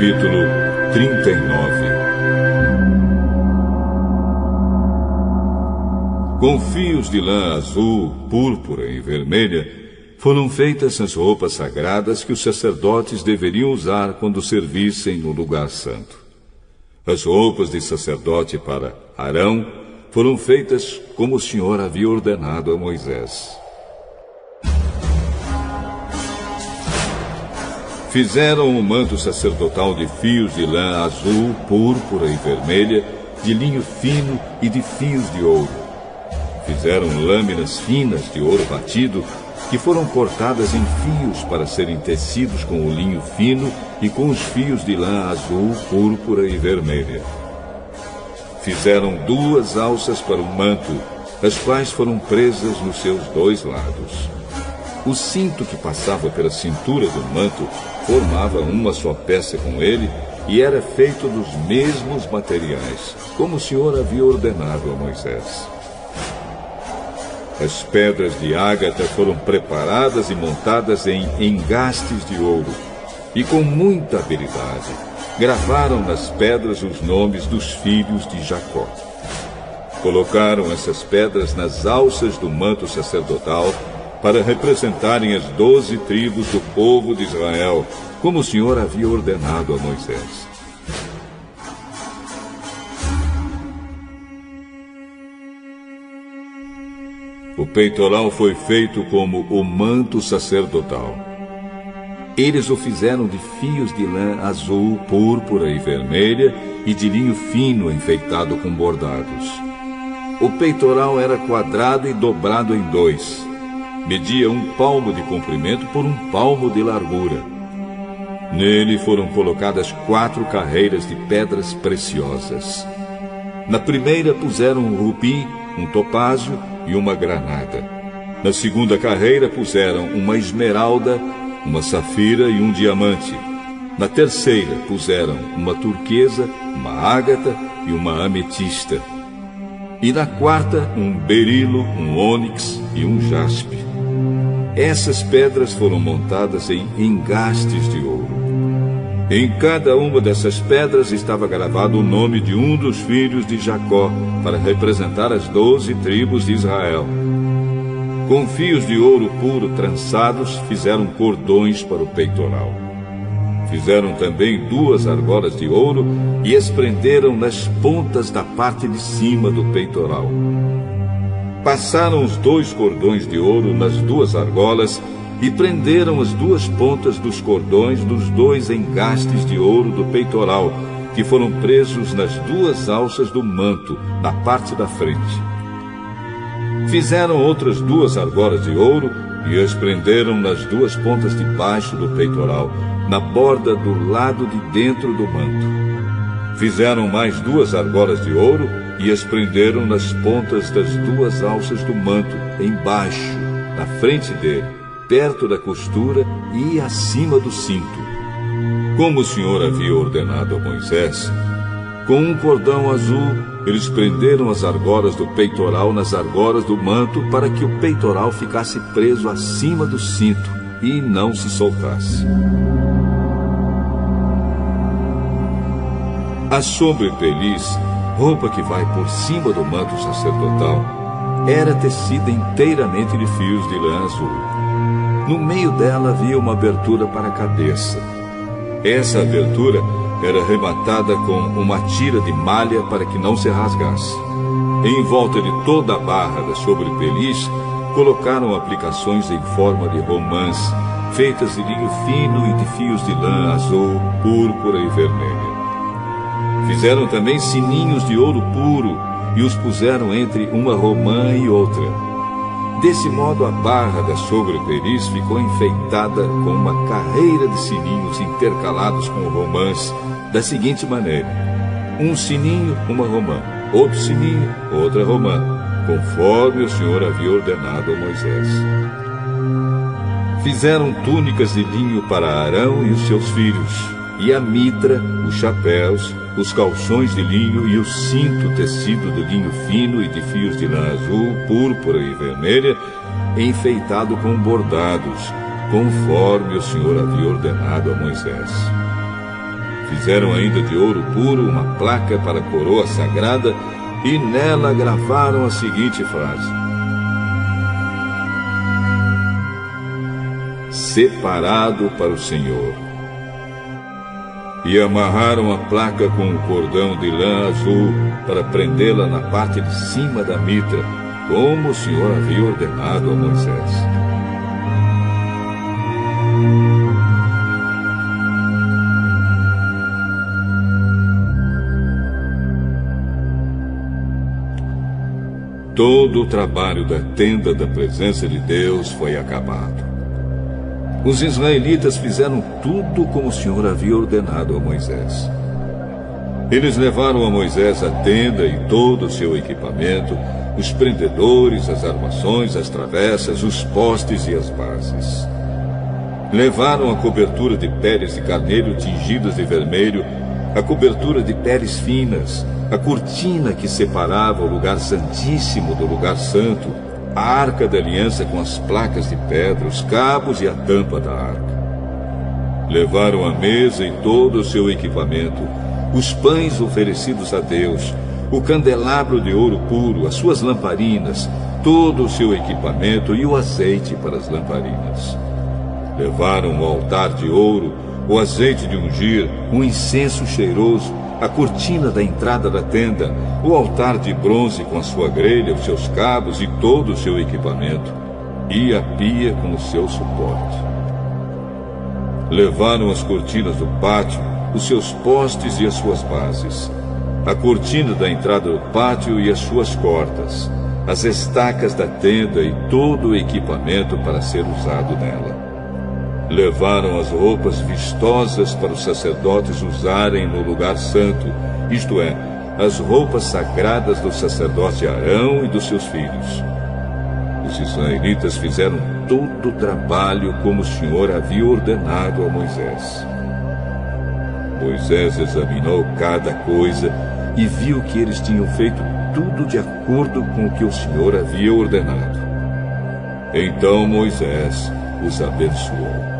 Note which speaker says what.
Speaker 1: capítulo 39. Com fios de lã azul, púrpura e vermelha, foram feitas as roupas sagradas que os sacerdotes deveriam usar quando servissem no lugar santo. As roupas de sacerdote para Arão foram feitas como o Senhor havia ordenado a Moisés. Fizeram o manto sacerdotal de fios de lã azul, púrpura e vermelha, de linho fino e de fios de ouro. Fizeram lâminas finas de ouro batido, que foram cortadas em fios para serem tecidos com o linho fino e com os fios de lã azul, púrpura e vermelha. Fizeram 2 alças para o manto, as quais foram presas nos seus 2 lados. O cinto que passava pela cintura do manto formava uma só peça com ele e era feito dos mesmos materiais, como o Senhor havia ordenado a Moisés. As pedras de ágata foram preparadas e montadas em engastes de ouro, e com muita habilidade gravaram nas pedras os nomes dos filhos de Jacó. Colocaram essas pedras nas alças do manto sacerdotal para representarem as 12 tribos do povo de Israel, como o Senhor havia ordenado a Moisés. O peitoral foi feito como o manto sacerdotal. Eles o fizeram de fios de lã azul, púrpura e vermelha e de linho fino enfeitado com bordados. O peitoral era quadrado e dobrado em 2. Media 1 palmo de comprimento por 1 palmo de largura. Nele foram colocadas 4 carreiras de pedras preciosas. Na primeira puseram um rubi, um topázio e uma granada. Na segunda carreira puseram uma esmeralda, uma safira e um diamante. Na terceira puseram uma turquesa, uma ágata e uma ametista. E na quarta um berilo, um ônix e um jaspe. Essas pedras foram montadas em engastes de ouro. Em cada uma dessas pedras estava gravado o nome de um dos filhos de Jacó, para representar as 12 tribos de Israel. Com fios de ouro puro trançados, fizeram cordões para o peitoral. Fizeram também 2 argolas de ouro e as prenderam nas pontas da parte de cima do peitoral. Passaram os 2 cordões de ouro nas 2 argolas e prenderam as 2 pontas dos cordões dos 2 engastes de ouro do peitoral, que foram presos nas 2 alças do manto, na parte da frente. Fizeram outras 2 argolas de ouro e as prenderam nas 2 pontas de baixo do peitoral, na borda do lado de dentro do manto. Fizeram mais 2 argolas de ouro e as prenderam nas pontas das 2 alças do manto, embaixo, na frente dele, perto da costura e acima do cinto. Como o Senhor havia ordenado a Moisés, com um cordão azul, eles prenderam as argolas do peitoral nas argolas do manto para que o peitoral ficasse preso acima do cinto e não se soltasse. A sobrepeliz, roupa que vai por cima do manto sacerdotal, era tecida inteiramente de fios de lã azul. No meio dela havia uma abertura para a cabeça. Essa abertura era rematada com uma tira de malha para que não se rasgasse. Em volta de toda a barra da sobrepeliz, colocaram aplicações em forma de romãs, feitas de linho fino e de fios de lã azul, púrpura e vermelha. Fizeram também sininhos de ouro puro e os puseram entre uma romã e outra. Desse modo, a barra da sobrepeliz ficou enfeitada com uma carreira de sininhos intercalados com romãs, da seguinte maneira: um sininho, uma romã, outro sininho, outra romã, conforme o Senhor havia ordenado a Moisés. Fizeram túnicas de linho para Arão e os seus filhos, e a mitra, os chapéus, os calções de linho e o cinto tecido de linho fino e de fios de lã azul, púrpura e vermelha, enfeitado com bordados, conforme o Senhor havia ordenado a Moisés. Fizeram ainda de ouro puro uma placa para a coroa sagrada e nela gravaram a seguinte frase: Separado para o Senhor. E amarraram a placa com um cordão de lã azul para prendê-la na parte de cima da mitra, como o Senhor havia ordenado a Moisés. Todo o trabalho da tenda da presença de Deus foi acabado. Os israelitas fizeram tudo como o Senhor havia ordenado a Moisés. Eles levaram a Moisés a tenda e todo o seu equipamento, os prendedores, as armações, as travessas, os postes e as bases. Levaram a cobertura de peles de carneiro tingidas de vermelho, a cobertura de peles finas, a cortina que separava o lugar santíssimo do lugar santo, a arca da aliança com as placas de pedra, os cabos e a tampa da arca. Levaram a mesa e todo o seu equipamento, os pães oferecidos a Deus, o candelabro de ouro puro, as suas lamparinas, todo o seu equipamento e o azeite para as lamparinas. Levaram o altar de ouro, o azeite de ungir, um incenso cheiroso, a cortina da entrada da tenda, o altar de bronze com a sua grelha, os seus cabos e todo o seu equipamento, e a pia com o seu suporte. Levaram as cortinas do pátio, os seus postes e as suas bases, a cortina da entrada do pátio e as suas cordas, as estacas da tenda e todo o equipamento para ser usado nela. Levaram as roupas vistosas para os sacerdotes usarem no lugar santo, isto é, as roupas sagradas do sacerdote Arão e dos seus filhos. Os israelitas fizeram todo o trabalho como o Senhor havia ordenado a Moisés. Moisés examinou cada coisa e viu que eles tinham feito tudo de acordo com o que o Senhor havia ordenado. Então Moisés os abençoou.